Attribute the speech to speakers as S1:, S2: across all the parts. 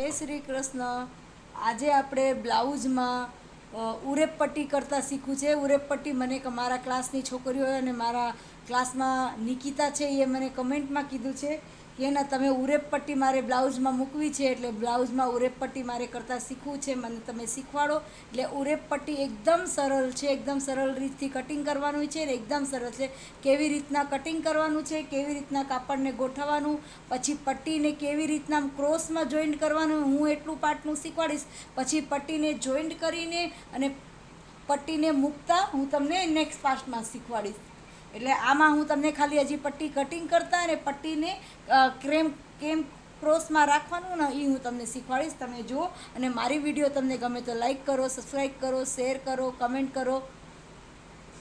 S1: જય શ્રી કૃષ્ણ. આજે આપણે બ્લાઉઝમાં ઉરેપ પટ્ટી કરતાં શીખવું છે. ઉરેપ પટ્ટી મને મારા ક્લાસની છોકરીઓએ અને મારા ક્લાસમાં નિકિતા છે એ મને કમેન્ટમાં કીધું છે કે એના તમે ઉરેપ પટ્ટી મારે બ્લાઉઝમાં મૂકવી છે, એટલે બ્લાઉઝમાં ઉરેપ પટ્ટી મારે કરતાં શીખવું છે, મને તમે શીખવાડો. એટલે ઉરેપ પટ્ટી એકદમ સરળ છે, એકદમ સરળ રીતથી કટિંગ કરવાનું છે ને એકદમ સરળ છે. કેવી રીતના કટિંગ કરવાનું છે, કેવી રીતના કાપડને ગોઠવવાનું, પછી પટ્ટીને કેવી રીતના ક્રોસમાં જોઈન્ટ કરવાનું, હું એટલું પાર્ટનું શીખવાડીશ. પછી પટ્ટીને જોઈન્ટ કરીને અને પટ્ટીને મૂકતા હું તમને નેક્સ્ટ પાર્ટમાં શીખવાડીશ. એટલે આમાં હું તમને ખાલી હજી પટ્ટી કટિંગ કરતા અને પટ્ટીને કેમ ક્રોસમાં રાખવાનું ને એ હું તમને શીખવાડીશ. તમે જુઓ અને મારી વિડીયો તમને ગમે તો લાઈક કરો, સબસ્ક્રાઈબ કરો, શેર કરો, કમેન્ટ કરો.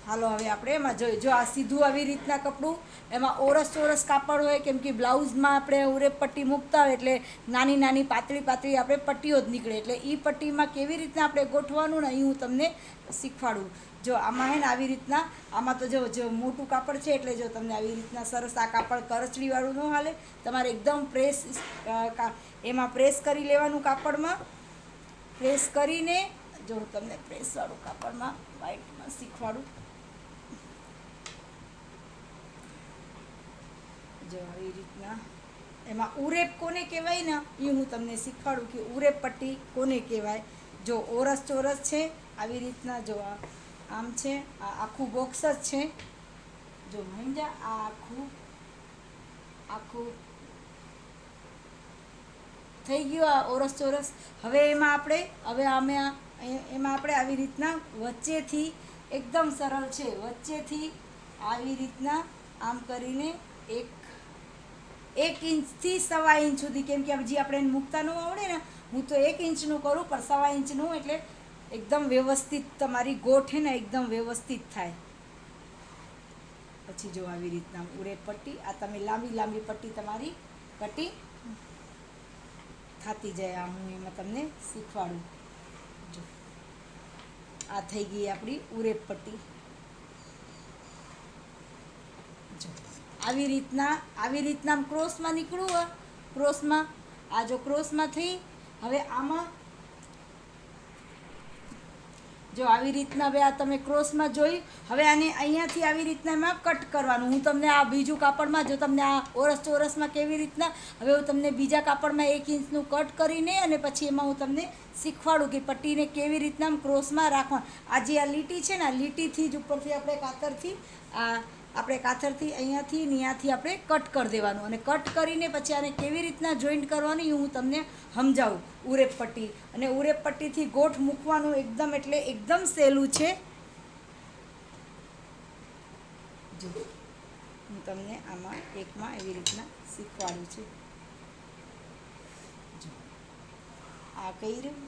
S1: હાલો હવે આપણે એમાં જોઈએ. જો આ સીધું આવી રીતના કપડું, એમાં ઓરસ ચોરસ કાપડ હોય, કેમ કે બ્લાઉઝમાં આપણે ઉરેપ પટ્ટી મૂકતા હોય એટલે નાની નાની પાતળી પાતળી આપણે પટ્ટીઓ જ નીકળે. એટલે એ પટ્ટીમાં કેવી રીતના આપણે ગોઠવાનું ને એ હું તમને શીખવાડું. જો આમાં હે ને આવી રીતના, આમાં તો જો મોટું કાપડ છે એટલે જો તમને આવી રીતના સરસ આ કાપડ કરચલીવાળું ન હાલે, તમારે એકદમ પ્રેસ એમાં પ્રેસ કરી લેવાનું. કાપડમાં પ્રેસ કરીને જો હું તમને પ્રેસવાળું કાપડમાં વ્હાઈટમાં શીખવાડું. જો આવી રીતના એમાં ઉરેપ કોને કહેવાય ને એ હું તમને શીખવાડું કે ઉરેપ પટ્ટી કોને કહેવાય. જો ઓરસ ચોરસ છે આવી રીતના, જો આમ છે, આ આખું બોક્સ જ છે. જો સમજ્યા, આ આખું થઈ ગયું આ ઓરસ ચોરસ. હવે એમાં આપણે આવી રીતના વચ્ચેથી એકદમ સરળ છે, વચ્ચેથી આવી રીતના આમ કરીને એક ઇંચથી 1.25 ઇંચ સુધી, કેમ કે હજી આપણે એને મૂકતા ન આવડે ને, હું તો 1 ઇંચનું કરું પણ 1.25 ઇંચનું, એટલે એકદમ વ્યવસ્થિત તમારી ગોઠ છે ને એકદમ વ્યવસ્થિત થાય. પછી જો આવી રીતના ઉરેપ પટ્ટી, આ તમે લાંબી લાંબી પટ્ટી તમારી કટિંગ થતી જાય. આ હું એમાં તમને શીખવાડું. જો આ થઈ ગઈ આપણી ઉરેપ પટ્ટી. જો આવી રીતના ક્રોસમાં નીકળવું, ક્રોસમાં આ જો ક્રોસમાં થઈ. હવે આમાં જો આવી રીતના, હવે આ તમે ક્રોસમાં જોઈ. હવે આને અહીંયાથી આવી રીતના એમાં કટ કરવાનું. હું તમને આ બીજું કાપડમાં, જો તમને આ ઓરસ ચોરસમાં કેવી રીતના, હવે હું તમને બીજા કાપડમાં 1 ઇંચનું કટ કરીને અને પછી એમાં હું તમને શીખવાડું કે પટ્ટીને કેવી રીતના ક્રોસમાં રાખવાનું. આ જે આ લીટી છે ને, આ લીટીથી જ ઉપરથી આપણે કાતરથી અહીંયાથી આપણે કટ કરી દેવાનું, અને કટ કરીને પછી આને કેવી રીતના જોઈન્ટ કરવાની હું તમને સમજાવું. ઉરેપ પટ્ટી અને ઉરેપ પટ્ટીથી ગોઠ મૂકવાનું એકદમ, એટલે એકદમ સહેલું છે. જો હું તમને આમાં એકમાં એવી રીતના શીખવાડું છું. જો આ કર્યું,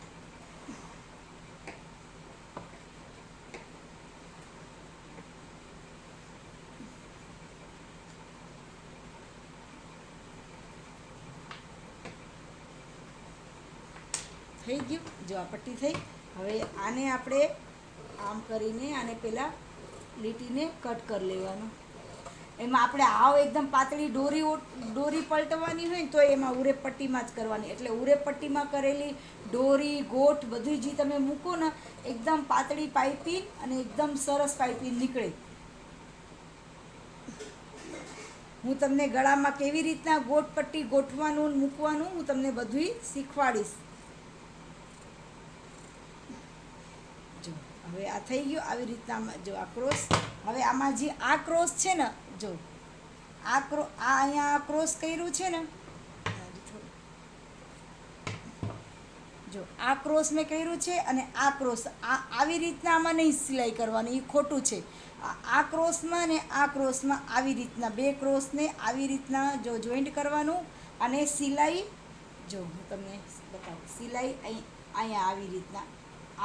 S1: થઈ ગયું. જો આ પટ્ટી થઈ. હવે આને આપણે આમ કરીને આને પહેલાં લીટીને કટ કરી લેવાનું. એમાં આપણે એકદમ પાતળી દોરી પલટવાની હોય ને તો એમાં ઉરેપ પટ્ટીમાં જ કરવાની. એટલે ઉરેપ પટ્ટીમાં કરેલી દોરી ગોઠ બધું જે તમે મૂકો ને, એકદમ પાતળી પાઇપિંગ અને એકદમ સરસ પાઇપિંગ નીકળે. હું તમને ગળામાં કેવી રીતના ગોઠ પટ્ટી ગોઠવાનું મૂકવાનું હું તમને બધું શીખવાડીશ. જો હવે આ થઈ ગયું. આવી રીતના જો આ ક્રોસ, હવે આમાં જે આ ક્રોસ છે ને, જો આ અહીંયા ક્રોસ કર્યું છે ને, જો આ ક્રોસ મેં કર્યું છે અને આ ક્રોસ આવી રીતના આમાં નહીં સિલાઈ કરવાની, એ ખોટું છે. આ ક્રોસમાં ને આ ક્રોસમાં આવી રીતના બે ક્રોસને આવી રીતના જો જોઈન્ટ કરવાનું, અને સિલાઈ જો હું તમને બતાવું. સિલાઈ અહીંયા આવી રીતના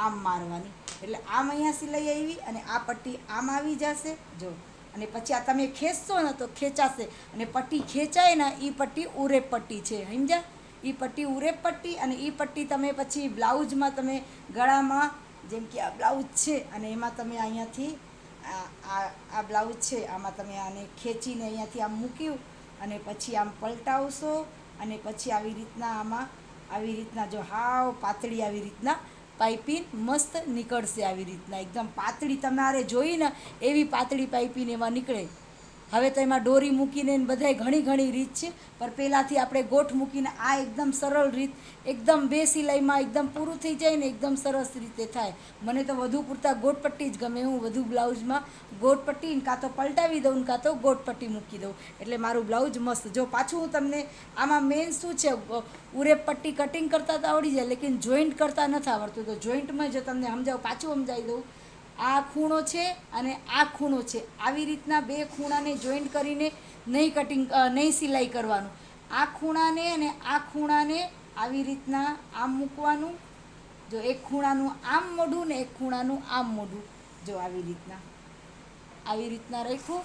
S1: આમ મારવાની, એટલે આમ અહીંયા સિલાઈ આવી અને આ પટ્ટી આમ આવી જશે. જો અને પછી આ તમે ખેંચશો ને તો ખેંચાશે, અને પટ્ટી ખેંચાય ને એ પટ્ટી ઉરેપ પટ્ટી છે. સમજ્યા? એ પટ્ટી ઉરેપ પટ્ટી. અને એ પટ્ટી તમે પછી બ્લાઉઝમાં તમે ગળામાં, જેમ કે આ બ્લાઉઝ છે અને એમાં તમે અહીંયાથી આ બ્લાઉઝ છે, આમાં તમે આને ખેંચીને અહીંયાથી આમ મૂક્યું અને પછી આમ પલટાવશો, અને પછી આવી રીતના આમાં આવી રીતના જો હાવ પાતળી આવી રીતના પાઇપિંગ મસ્ત નીકળશે. આવી રીતના એકદમ પાતળી તમારે જોઈને એવી પાતળી પાઇપિંગ એમાં નીકળે. હવે તો એમાં દોરી મૂકીને બધાય ઘણી ઘણી રીત છે, પણ પહેલાંથી આપણે ગોઠ મૂકીને આ એકદમ સરળ રીત, એકદમ 2 સિલાઈમાં એકદમ પૂરું થઈ જાય ને એકદમ સરસ રીતે થાય. મને તો વધુ પૂરતા ગોટપટ્ટી જ ગમે. હું વધુ બ્લાઉઝમાં ગોટપટ્ટી કાં તો પલટાવી દઉં કાં તો ગોટપટ્ટી મૂકી દઉં એટલે મારું બ્લાઉઝ મસ્ત. જો પાછું હું તમને આમાં મેઇન શું છે, ઉરેપ પટ્ટી કટિંગ કરતાં તો આવડી જાય, લેકિન જોઈન્ટ કરતાં નથી આવડતું. તો જોઈન્ટમાં જો તમને સમજાવું, પાછું સમજાવી દઉં. આ ખૂણો છે અને આ ખૂણો છે, આવી રીતના 2 ખૂણાને જોઈન્ટ કરીને નહીં સિલાઈ કરવાનું. આ ખૂણાને અને આ ખૂણાને આવી રીતના આમ મૂકવાનું. જો એક ખૂણાનું આમ મોઢું ને એક ખૂણાનું આમ મોઢું, જો આવી રીતના રાખ્યું.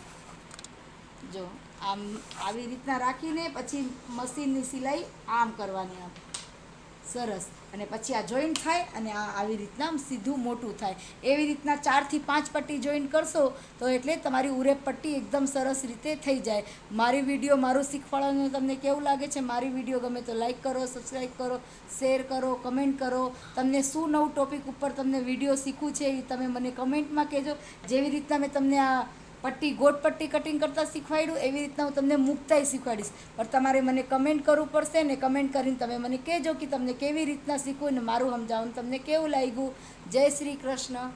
S1: જો આમ આવી રીતના રાખીને પછી મશીનની સિલાઈ આમ કરવાની, આમ સરસ. અને પછી આ જોઈન્ટ થાય અને આ આવી રીતના આમ સીધું મોટું થાય. એવી રીતના 4 થી 5 પટ્ટી જોઈન્ટ કરશો તો એટલે તમારી ઉરેપ પટ્ટી એકદમ સરસ રીતે થઈ જાય. મારી વિડીયો, મારું શીખવાડવાનું તમને કેવું લાગે છે? મારી વિડીયો ગમે તો લાઈક કરો, સબસ્ક્રાઈબ કરો, શેર કરો, કમેન્ટ કરો. તમને શું નવું ટોપિક ઉપર તમને વિડીયો શીખવું છે એ તમે મને કમેન્ટમાં કહેજો. જેવી રીતના મેં તમને આ ગોટ પટ્ટી કટિંગ કરતાં શીખવાડ્યું એવી રીતના હું તમને મૂકતાંય શીખવાડીશ. પણ તમારે મને કમેન્ટ કરવું પડશે ને કમેન્ટ કરીને તમે મને કહેજો કે તમને કેવી રીતના શીખવું ને મારું સમજાવવાનું તમને કેવું લાગ્યું. જય શ્રી કૃષ્ણ.